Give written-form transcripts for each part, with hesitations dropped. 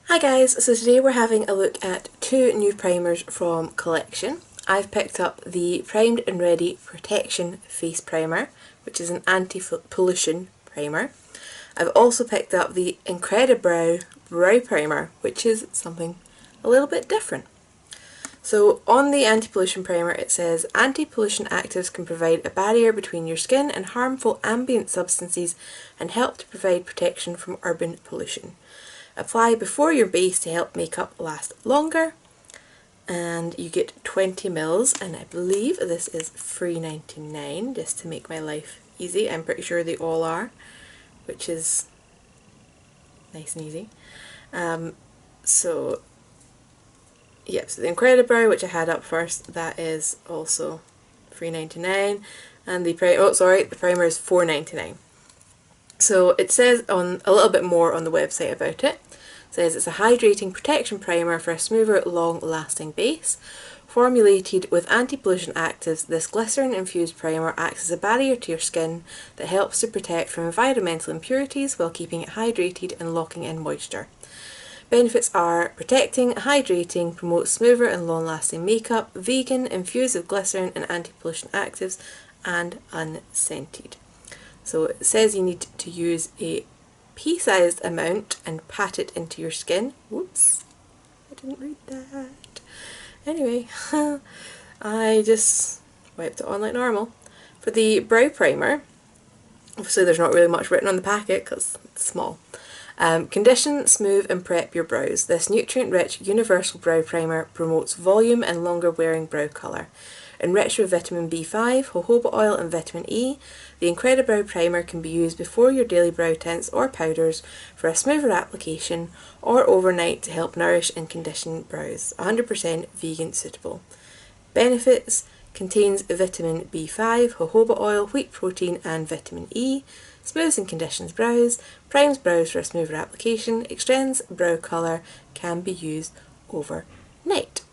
Hi guys, so today we're having a look at two new primers from Collection. I've picked up the Primed and Ready Protection Face Primer, which is an anti-pollution primer. I've also picked up the Incredibrow Brow Primer, which is something a little bit different. So on the anti-pollution primer it says, anti-pollution actives can provide a barrier between your skin and harmful ambient substances and help to provide protection from urban pollution. Apply before your base to help makeup last longer, and you get 20 mils, and I believe this is $3.99 just to make my life easy. I'm pretty sure they all are, which is nice and easy. So the Incredibrow, which I had up first, that is also $3.99, and the primer is $4.99. So it says on a little bit more on the website about it. It says it's a hydrating protection primer for a smoother, long-lasting base. Formulated with anti-pollution actives, this glycerin-infused primer acts as a barrier to your skin that helps to protect from environmental impurities while keeping it hydrated and locking in moisture. Benefits are protecting, hydrating, promotes smoother and long-lasting makeup, vegan, infused with glycerin and anti-pollution actives, and unscented. So it says you need to use a pea-sized amount and pat it into your skin. Whoops, I didn't read that. Anyway, I just wiped it on like normal. For the brow primer, obviously there's not really much written on the packet because it's small. Condition, smooth and prep your brows. This nutrient-rich universal brow primer promotes volume and longer wearing brow colour. Enriched with vitamin B5, jojoba oil and vitamin E, the Incredibrow Primer can be used before your daily brow tints or powders for a smoother application, or overnight to help nourish and condition brows. 100% vegan suitable. Benefits: contains vitamin B5, jojoba oil, wheat protein and vitamin E, smooths and conditions brows, primes brows for a smoother application, extends brow colour, can be used overnight.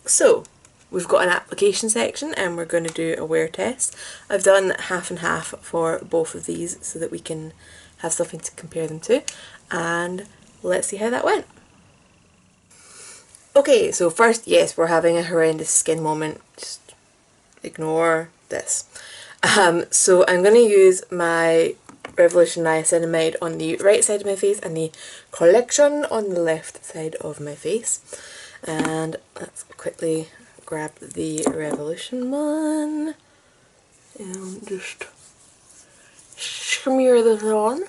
So, we've got an application section and we're going to do a wear test. I've done half and half for both of these so that we can have something to compare them to, and let's see how that went. Okay, so first, yes, we're having a horrendous skin moment. Just ignore this. So I'm going to use my Revolution Niacinamide on the right side of my face and the Collection on the left side of my face. And let's quickly grab the Revolution one and just smear this on.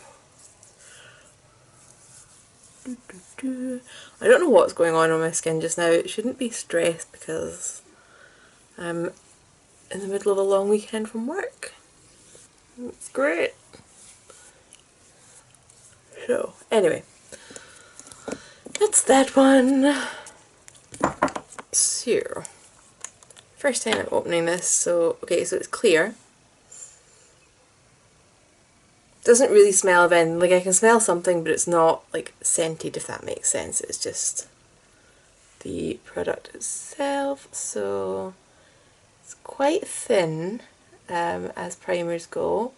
I don't know what's going on my skin just now. It shouldn't be stressed because I'm in the middle of a long weekend from work. It's great. So, anyway, that's that one. So, first time I'm opening this, so, okay, so it's clear. Doesn't really smell of anything, like I can smell something, but it's not like scented, if that makes sense. It's just the product itself, so it's quite thin as primers go.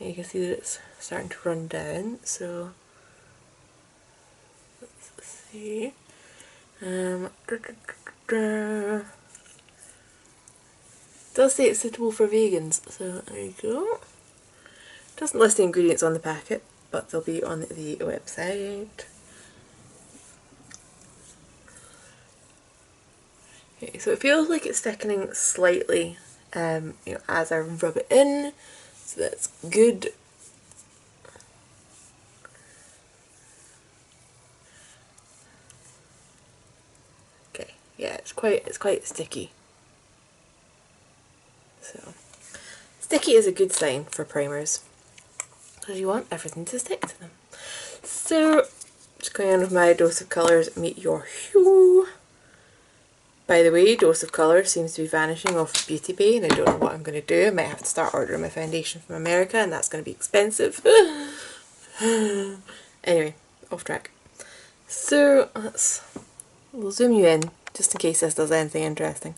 You can see that it's starting to run down, so let's see. It does say it's suitable for vegans, so there you go. Doesn't list the ingredients on the packet, but they'll be on the website. Okay, so it feels like it's thickening slightly, as I rub it in, so that's good. Okay, yeah, it's quite sticky. So, sticky is a good sign for primers, because you want everything to stick to them. So, just going on with my dose of colours, meet your hue. By the way, dose of colour seems to be vanishing off Beauty Bay, and I don't know what I'm going to do. I might have to start ordering my foundation from America, and that's going to be expensive. Anyway, off track. So, we'll zoom you in, just in case this does anything interesting.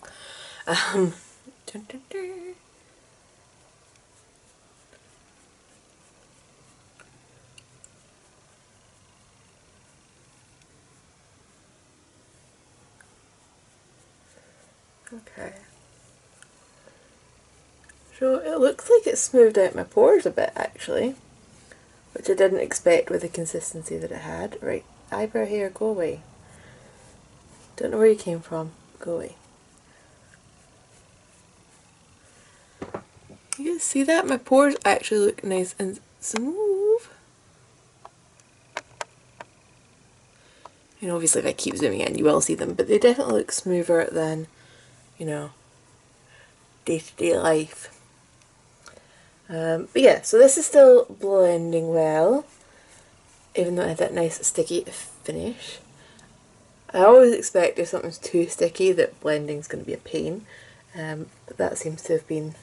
Dun, dun, dun. Okay. So it looks like it smoothed out my pores a bit actually, which I didn't expect with the consistency that it had. Right, eyebrow hair, go away. Don't know where you came from, go away. You guys see that? My pores actually look nice and smooth. And obviously if I keep zooming in you will see them, but they definitely look smoother than, you know, day-to-day life. But yeah, so this is still blending well, even though it had that nice sticky finish. I always expect if something's too sticky that blending's going to be a pain, but that seems to have been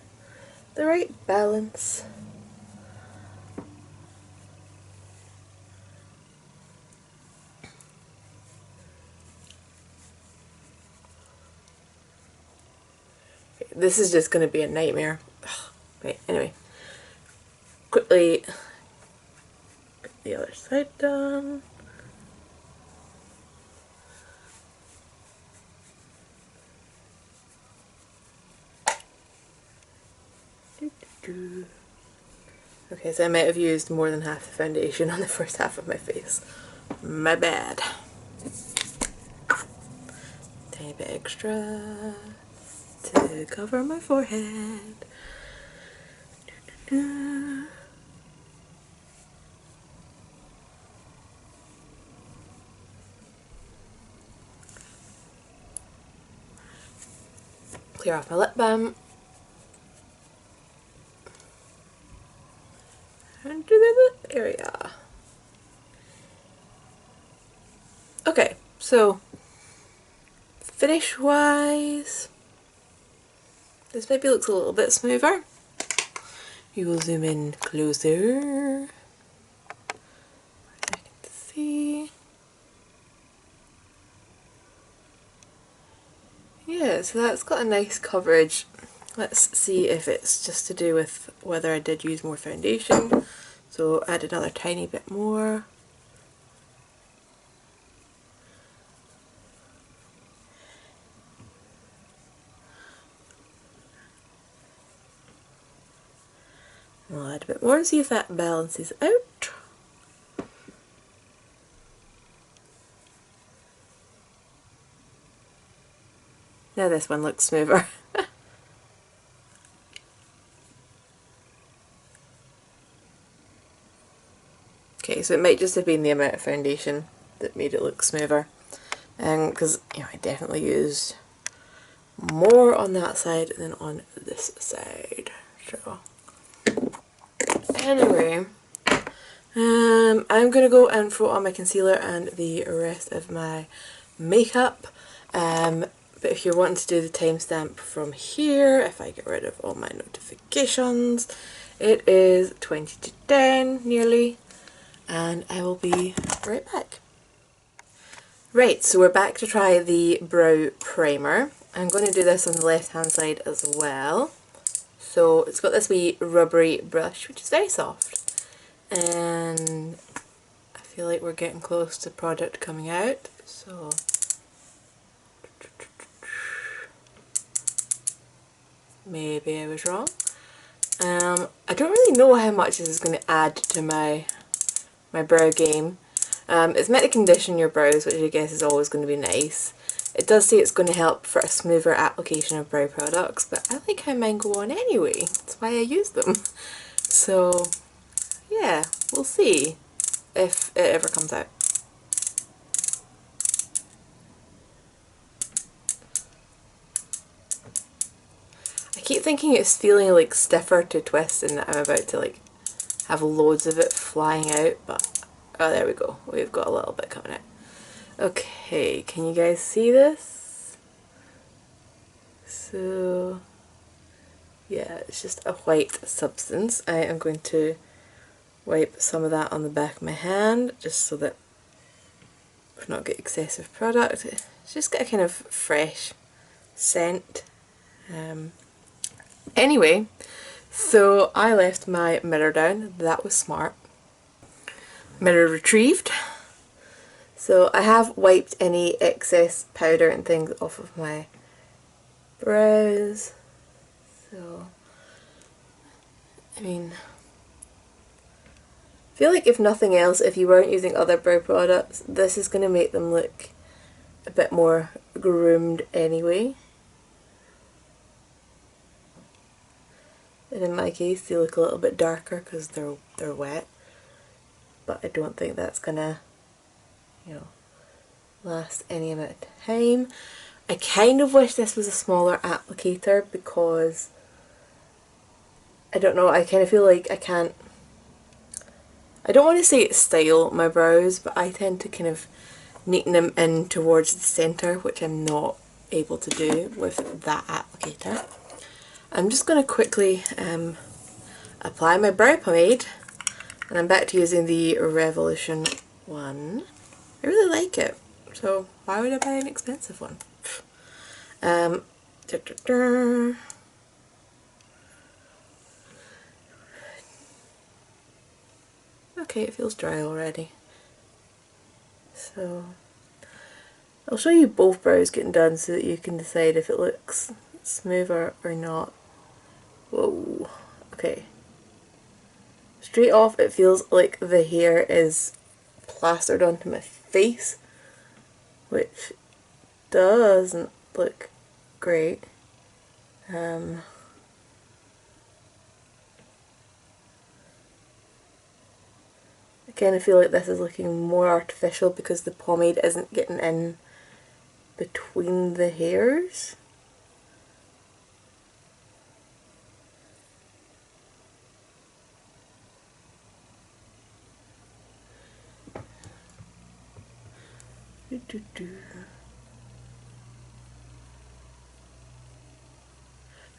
the right balance. This is just going to be a nightmare. Ugh. Right, anyway. Quickly get the other side done. Okay, so I might have used more than half the foundation on the first half of my face. My bad. Tiny bit extra to cover my forehead. Clear off my lip balm. And do the lip area. Okay, so finish wise, this maybe looks a little bit smoother. You will zoom in closer. I can see. Yeah, so that's got a nice coverage. Let's see if it's just to do with whether I did use more foundation. So add another tiny bit more. I'll add a bit more and see if that balances out. Now this one looks smoother. Okay, so it might just have been the amount of foundation that made it look smoother. Because you know, I definitely used more on that side than on this side. So anyway, I'm going to go and throw on my concealer and the rest of my makeup. But if you're wanting to do the timestamp from here, if I get rid of all my notifications, it is 20 to 10 nearly, and I will be right back. Right, so we're back to try the brow primer. I'm going to do this on the left hand side as well. So it's got this wee rubbery brush, which is very soft, and I feel like we're getting close to product coming out, so maybe I was wrong. I don't really know how much this is going to add to my brow game. It's meant to condition your brows, which I guess is always going to be nice. It does say it's going to help for a smoother application of brow products, but I like how mine go on anyway. That's why I use them. So yeah, we'll see if it ever comes out. I keep thinking it's feeling like stiffer to twist and that I'm about to like have loads of it flying out, but oh, there we go. We've got a little bit coming out. Okay, can you guys see this? So yeah, it's just a white substance. I am going to wipe some of that on the back of my hand just so that we not get excessive product. It's just got a kind of fresh scent. Anyway, so I left my mirror down. That was smart. Mirror retrieved. So I have wiped any excess powder and things off of my brows. So, I mean, I feel like if nothing else, if you weren't using other brow products, this is going to make them look a bit more groomed anyway. And in my case, they look a little bit darker because they're wet. But I don't think that's gonna, you know, last any amount of time. I kind of wish this was a smaller applicator because, I don't know, I kind of feel like I can't, I don't want to say style my brows, but I tend to kind of neaten them in towards the centre, which I'm not able to do with that applicator. I'm just going to quickly apply my brow pomade, and I'm back to using the Revolution one. I really like it, so why would I buy an expensive one? Okay, it feels dry already. So I'll show you both brows getting done so that you can decide if it looks smoother or not. Whoa, okay. Straight off it feels like the hair is plastered onto my face, which doesn't look great. I kind of feel like this is looking more artificial because the pomade isn't getting in between the hairs.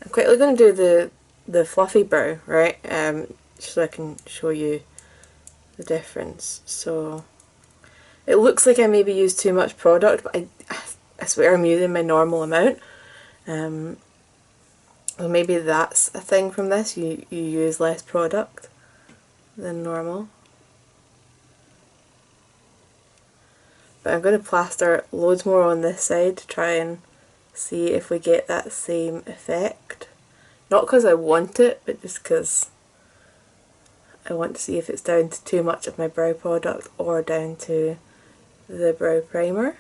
I'm quickly going to do the fluffy brow, right? So I can show you the difference. So it looks like I maybe used too much product, but I swear I'm using my normal amount. Well, maybe that's a thing from this. You use less product than normal. But I'm going to plaster loads more on this side to try and see if we get that same effect. Not because I want it, but just because I want to see if it's down to too much of my brow product or down to the brow primer.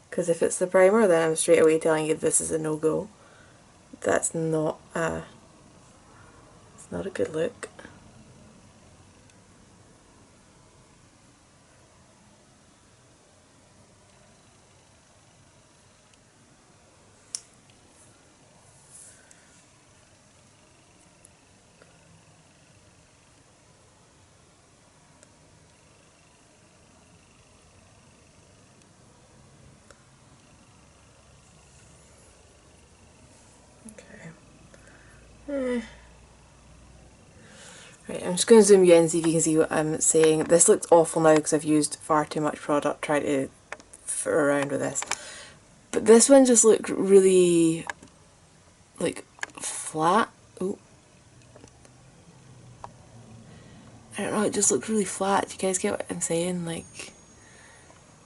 Because if it's the primer, then I'm straight away telling you this is a no-go. That's not it's not a good look. Right, I'm just going to zoom you in so you can see what I'm saying. This looks awful now because I've used far too much product trying to fool around with this. But this one just looked really, like, flat. Ooh. I don't know, it just looked really flat. Do you guys get what I'm saying? Like,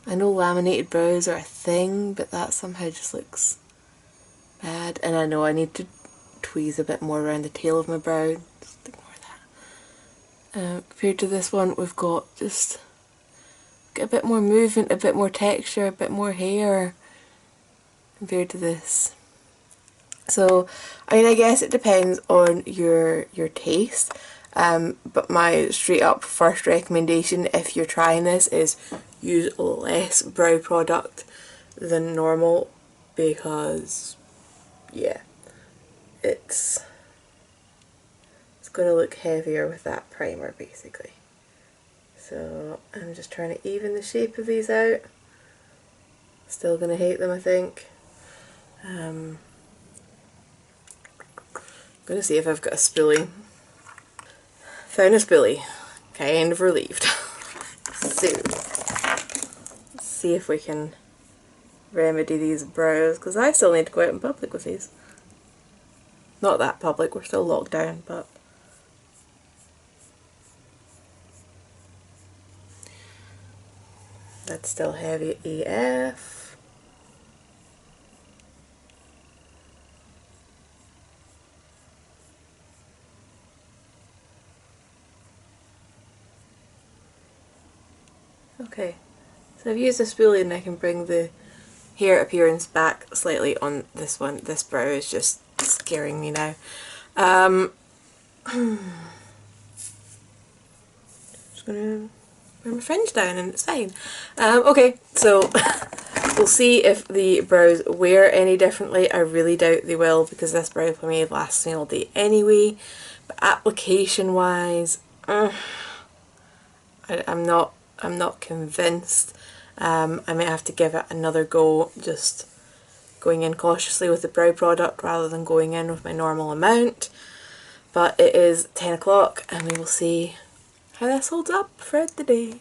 I know laminated brows are a thing, but that somehow just looks bad. And I know I need to tweeze a bit more around the tail of my brow. Just ignore that. Compared to this one, we've got just a bit more movement, a bit more texture, a bit more hair compared to this. So, I mean, I guess it depends on your taste. But my straight up first recommendation if you're trying this is use less brow product than normal, because yeah, it's going to look heavier with that primer basically. So I'm just trying to even the shape of these out. Still going to hate them, I think. I'm going to see if I've got a spoolie. Found a spoolie. Kind of relieved. So, let's see if we can remedy these brows, because I still need to go out in public with these. Not that public, we're still locked down, but That's still heavy AF. Okay, so I've used a spoolie and I can bring the hair appearance back slightly on this one. This brow is just scaring me now. Just gonna bring my fringe down and it's fine. Okay, so we'll see if the brows wear any differently. I really doubt they will because this brow pomade lasts me all day anyway. But application wise, I'm not convinced. I might have to give it another go, just going in cautiously with the brow product rather than going in with my normal amount. But it is 10 o'clock and we will see how this holds up for the day.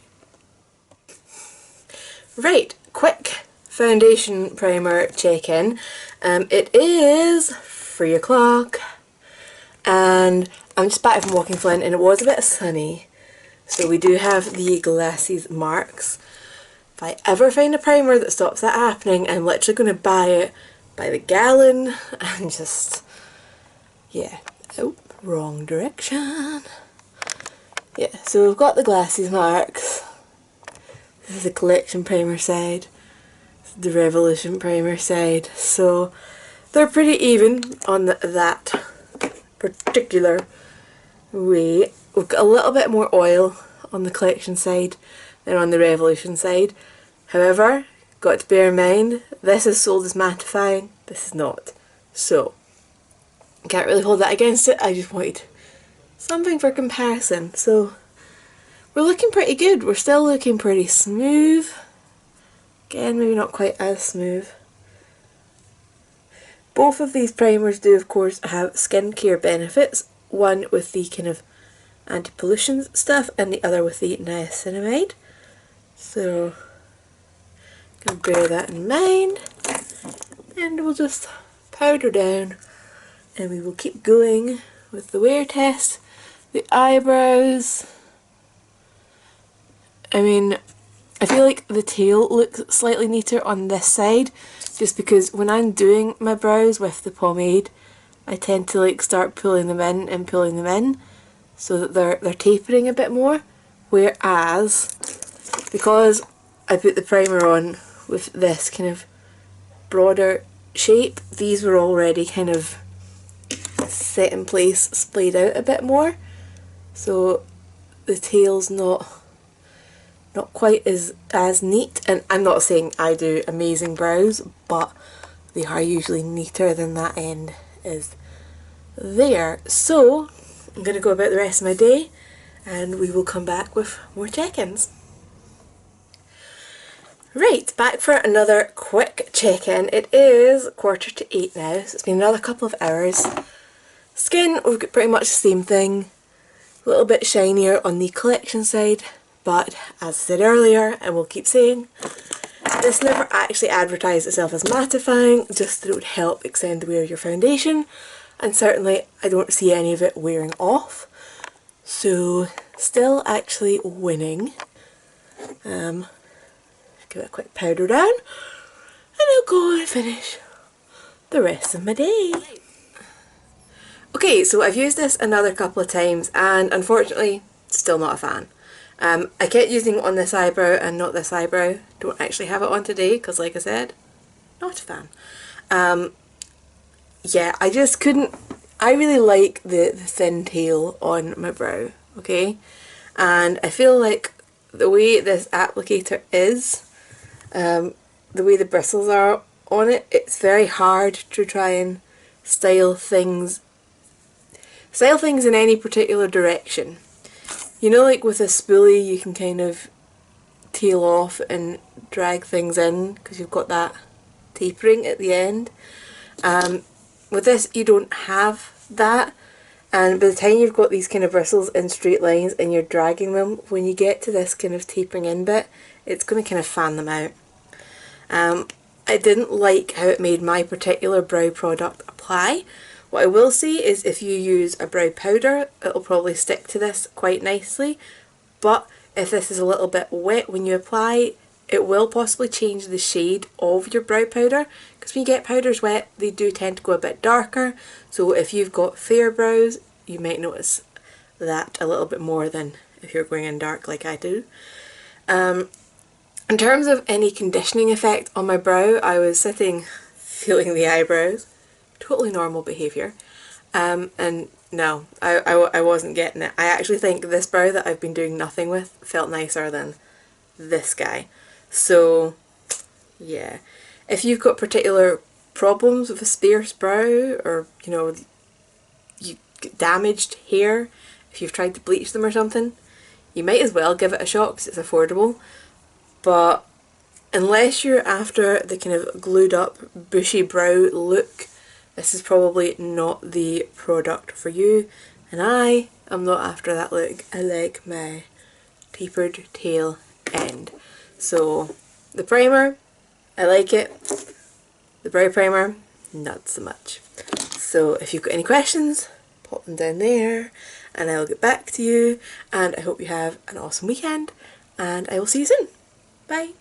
Right, quick foundation primer check-in. It is 3 o'clock and I'm just back from walking Flint and it was a bit sunny. So we do have the glasses marks. If I ever find a primer that stops that happening, I'm literally going to buy it by the gallon and just, yeah. Oh, wrong direction. Yeah, so we've got the glasses marks. This is the collection primer side. This is the Revolution primer side. So they're pretty even on that particular way. We've got a little bit more oil on the collection side than on the Revolution side. However, got to bear in mind, this is sold as mattifying, this is not. So, can't really hold that against it, I just wanted something for comparison. So, we're looking pretty good, we're still looking pretty smooth. Again, maybe not quite as smooth. Both of these primers do of course have skincare benefits, one with the kind of anti-pollution stuff and the other with the niacinamide. So, I'm going to bear that in mind and we'll just powder down and we will keep going with the wear test, the eyebrows. I mean, I feel like the tail looks slightly neater on this side just because when I'm doing my brows with the pomade I tend to like start pulling them in and pulling them in so that they're tapering a bit more, whereas because I put the primer on with this kind of broader shape, these were already kind of set in place, splayed out a bit more, so the tail's not quite as neat. And I'm not saying I do amazing brows, but they are usually neater than that end is there. So I'm going to go about the rest of my day and we will come back with more check-ins. Right, back for another quick check-in. It is 7:45 now, so it's been another couple of hours. Skin, we've got pretty much the same thing. A little bit shinier on the collection side, but as I said earlier, and we'll keep saying, this never actually advertised itself as mattifying, just that it would help extend the wear of your foundation, and certainly I don't see any of it wearing off. So, still actually winning. Give it a quick powder down and I'll go and finish the rest of my day. Okay, so I've used this another couple of times and unfortunately still not a fan. I kept using it on this eyebrow and not this eyebrow. Don't actually have it on today because like I said, not a fan. Yeah, I just couldn't, I really like the thin tail on my brow, okay? And I feel like the way this applicator is, the way the bristles are on it, it's very hard to try and style things in any particular direction. You know, like with a spoolie you can kind of tail off and drag things in because you've got that tapering at the end. With this you don't have that, and by the time you've got these kind of bristles in straight lines and you're dragging them, when you get to this kind of tapering in bit, it's going to kind of fan them out. I didn't like how it made my particular brow product apply. What I will say is if you use a brow powder, it'll probably stick to this quite nicely, but if this is a little bit wet when you apply, it will possibly change the shade of your brow powder, because when you get powders wet they do tend to go a bit darker, so if you've got fair brows you might notice that a little bit more than if you're going in dark like I do. In terms of any conditioning effect on my brow, I was sitting feeling the eyebrows, totally normal behaviour, and no, I wasn't getting it. I actually think this brow that I've been doing nothing with felt nicer than this guy. So yeah, if you've got particular problems with a sparse brow, or you know, you get damaged hair, if you've tried to bleach them or something, you might as well give it a shot because it's affordable. But unless you're after the kind of glued up bushy brow look, this is probably not the product for you, and I am not after that look. I like my tapered tail end. So the primer, I like it. The brow primer, not so much. So if you've got any questions, pop them down there and I'll get back to you, and I hope you have an awesome weekend and I will see you soon. Bye!